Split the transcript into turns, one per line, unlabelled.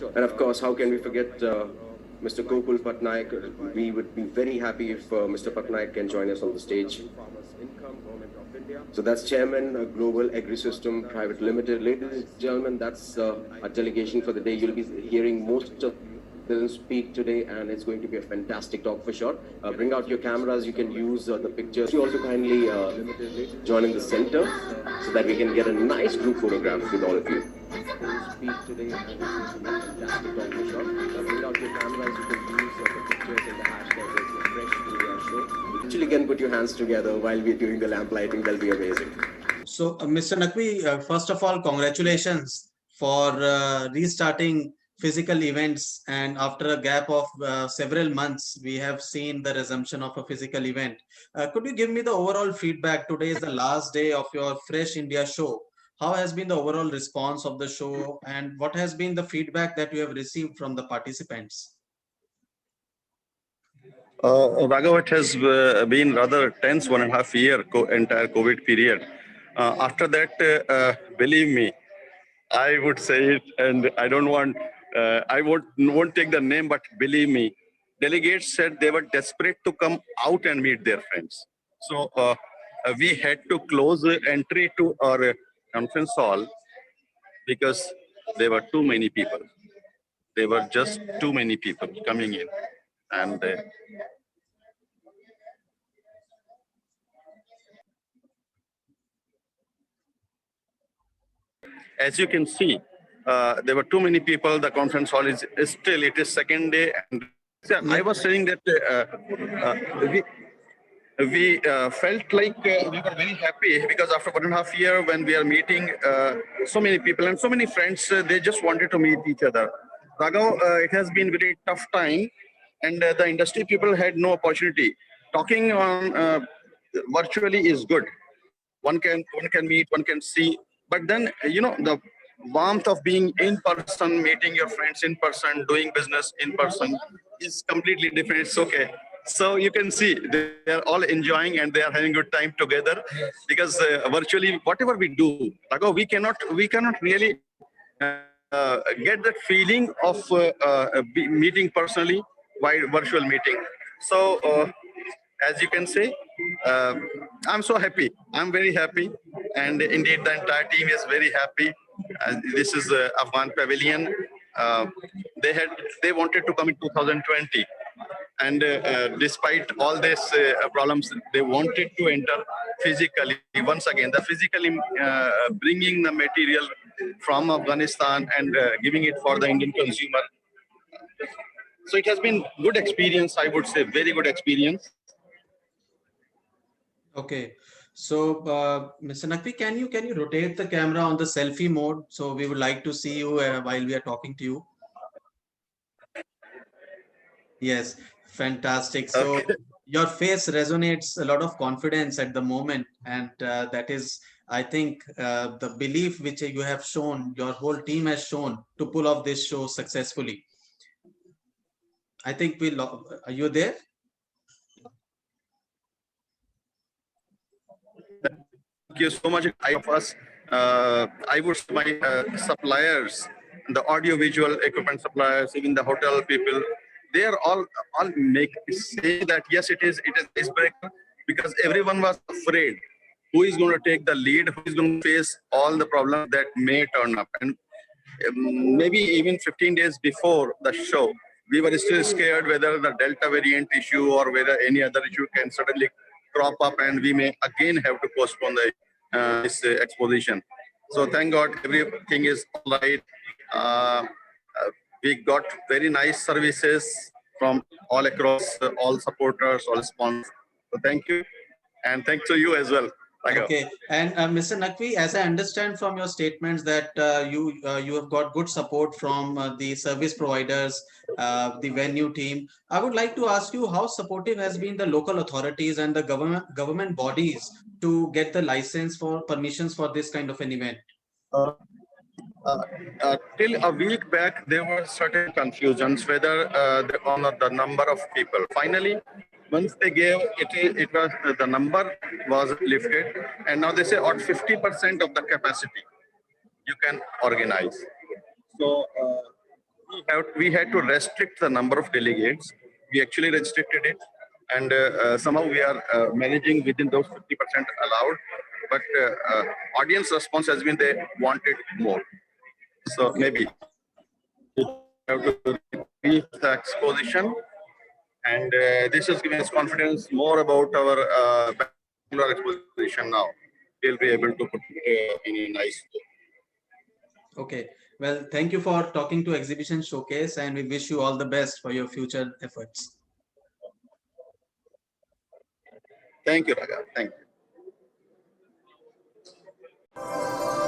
And of course, how can we forget Mr. Gokul Patnaik? We would be very happy if Mr. Patnaik can join us on the stage. So that's Chairman, Global Agri-System Private Limited. Ladies and gentlemen, that's a delegation for the day. You'll be hearing most of them speak today, and it's going to be a fantastic talk for sure. Bring out your cameras. You can use the pictures. You also kindly join in the center so that we can get a nice group photograph with all of you. Speak today, and it's going to be a fantastic talk for sure. Bring out your cameras. You can use the pictures and the hashtag as the Fresh India Show. Actually, can put your hands together while we're doing the lamp lighting. That'll be amazing.
So, Mr. Naqvi, first of all, congratulations for restarting physical events. And after a gap of several months, we have seen the resumption of a physical event. Could you give me the overall feedback? Today is the last day of your Fresh India show. How has been the overall response of the show, and what has been the feedback that you have received from the participants?
Raghav, it has been rather tense 1.5 year entire COVID period. After that, believe me, I would say it, and I don't want, I won't take the name, but believe me, delegates said they were desperate to come out and meet their friends. So we had to close the entry to our conference hall because there were too many people. There were just too many people coming in, and as you can see, there were too many people. The conference hall is still, it is second day. And I was saying that we felt like we were very happy because after 1.5 years when we are meeting so many people and so many friends, they just wanted to meet each other. Raghav, it has been very tough time, and the industry people had no opportunity. Talking on virtually is good. One can meet, one can see, but then the warmth of being in person, meeting your friends in person, doing business in person is completely different. It's okay. So you can see they are all enjoying and they are having good time together, because virtually whatever we do, we cannot really get that feeling of meeting personally while virtual meeting. So as you can say, uh, I'm so happy. I'm very happy, and indeed the entire team is very happy. This is Afghan Pavilion. Uh, they wanted to come in 2020, and despite all these problems, they wanted to enter physically. Once again, the physically bringing the material from Afghanistan and giving it for the Indian consumer. So it has been good experience. I would say very good experience.
Okay. So, Mr. Naqvi, can you rotate the camera on the selfie mode? So we would like to see you while we are talking to you. Yes, fantastic. So
Okay.
your face resonates a lot of confidence at the moment, and that is, I think, the belief which you have shown, your whole team has shown to pull off this show successfully. I think are you there?
Thank you so much. I of us, I would say my suppliers, the audio visual equipment suppliers, even the hotel people, they are all make say that yes, it is icebreaker, because everyone was afraid who is going to take the lead, who is going to face all the problems that may turn up. And maybe even 15 days before the show, we were still scared whether the Delta variant issue or whether any other issue can suddenly crop up and we may again have to postpone this exposition. So thank God everything is all right. We got very nice services from all across, all supporters, all sponsors. So thank you, and thanks to you as well.
Okay, and Mr. Naqvi, as I understand from your statements that you have got good support from the service providers, the venue team. I would like to ask you how supportive has been the local authorities and the government bodies to get the license for permissions for this kind of an event.
Till a week back, there were certain confusions whether on the number of people. Finally, once they gave it was the number was lifted, and now they say at 50% of the capacity you can organize. So we had to restrict the number of delegates. We actually restricted it, and somehow we are managing within those 50% allowed. But audience response has been they wanted more. So maybe we have to reach the exposition, and this has given us confidence more about our Bangalore exposition now. We'll be able to put it in a nice way.
Okay. Well, thank you for talking to Exhibition Showcase, and we wish you all the best for your future efforts.
Thank you, Raga. Thank you.